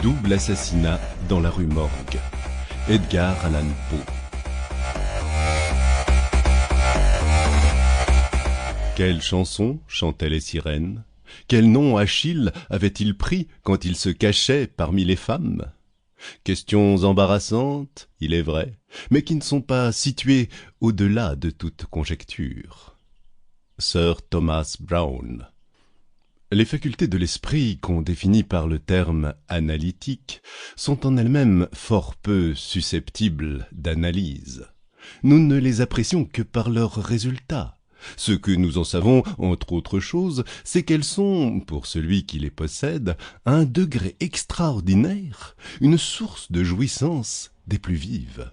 Double assassinat dans la rue Morgue. Edgar Allan Poe. Quelle chanson chantaient les sirènes? Quel nom Achille avait-il pris quand il se cachait parmi les femmes? Questions embarrassantes, il est vrai, mais qui ne sont pas situées au-delà de toute conjecture. Sir Thomas Browne. Les facultés de l'esprit qu'on définit par le terme analytique sont en elles-mêmes fort peu susceptibles d'analyse. Nous ne les apprécions que par leurs résultats. Ce que nous en savons, entre autres choses, c'est qu'elles sont, pour celui qui les possède, à un degré extraordinaire, une source de jouissance des plus vives.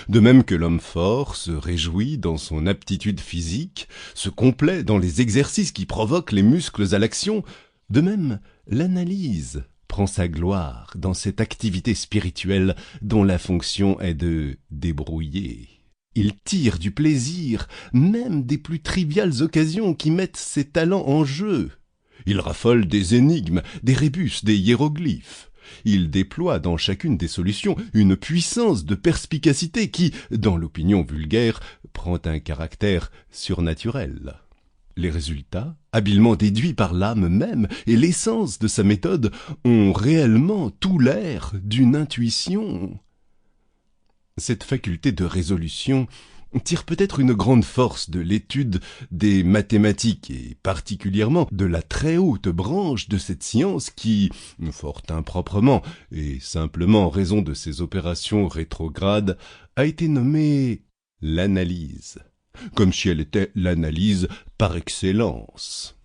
De même que l'homme fort se réjouit dans son aptitude physique, se complaît dans les exercices qui provoquent les muscles à l'action, de même l'analyse prend sa gloire dans cette activité spirituelle dont la fonction est de débrouiller. Il tire du plaisir, même des plus triviales occasions qui mettent ses talents en jeu. Il raffole des énigmes, des rébus, des hiéroglyphes. Il déploie dans chacune des solutions une puissance de perspicacité qui, dans l'opinion vulgaire, prend un caractère surnaturel. Les résultats, habilement déduits par l'âme même et l'essence de sa méthode, ont réellement tout l'air d'une intuition. Cette faculté de résolution tire peut-être une grande force de l'étude des mathématiques et particulièrement de la très haute branche de cette science qui, fort improprement et simplement en raison de ses opérations rétrogrades, a été nommée l'analyse, comme si elle était l'analyse par excellence.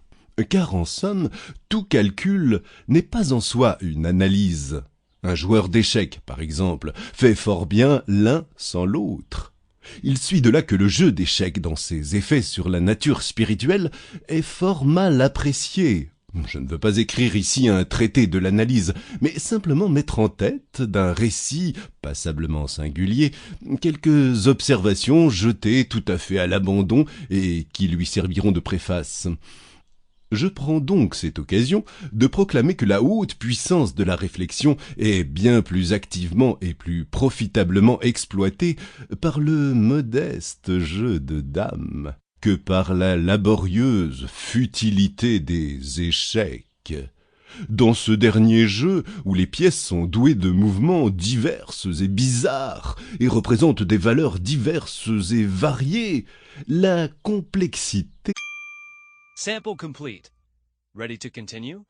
Car en somme, tout calcul n'est pas en soi une analyse. Un joueur d'échecs, par exemple, fait fort bien l'un sans l'autre. Il suit de là que le jeu d'échecs, dans ses effets sur la nature spirituelle, est fort mal apprécié. Je ne veux pas écrire ici un traité de l'analyse, mais simplement mettre en tête d'un récit passablement singulier quelques observations jetées tout à fait à l'abandon et qui lui serviront de préface. Je prends donc cette occasion de proclamer que la haute puissance de la réflexion est bien plus activement et plus profitablement exploitée par le modeste jeu de dames que par la laborieuse futilité des échecs. Dans ce dernier jeu, où les pièces sont douées de mouvements diverses et bizarres et représentent des valeurs diverses et variées, la complexité Sample complete. Ready to continue?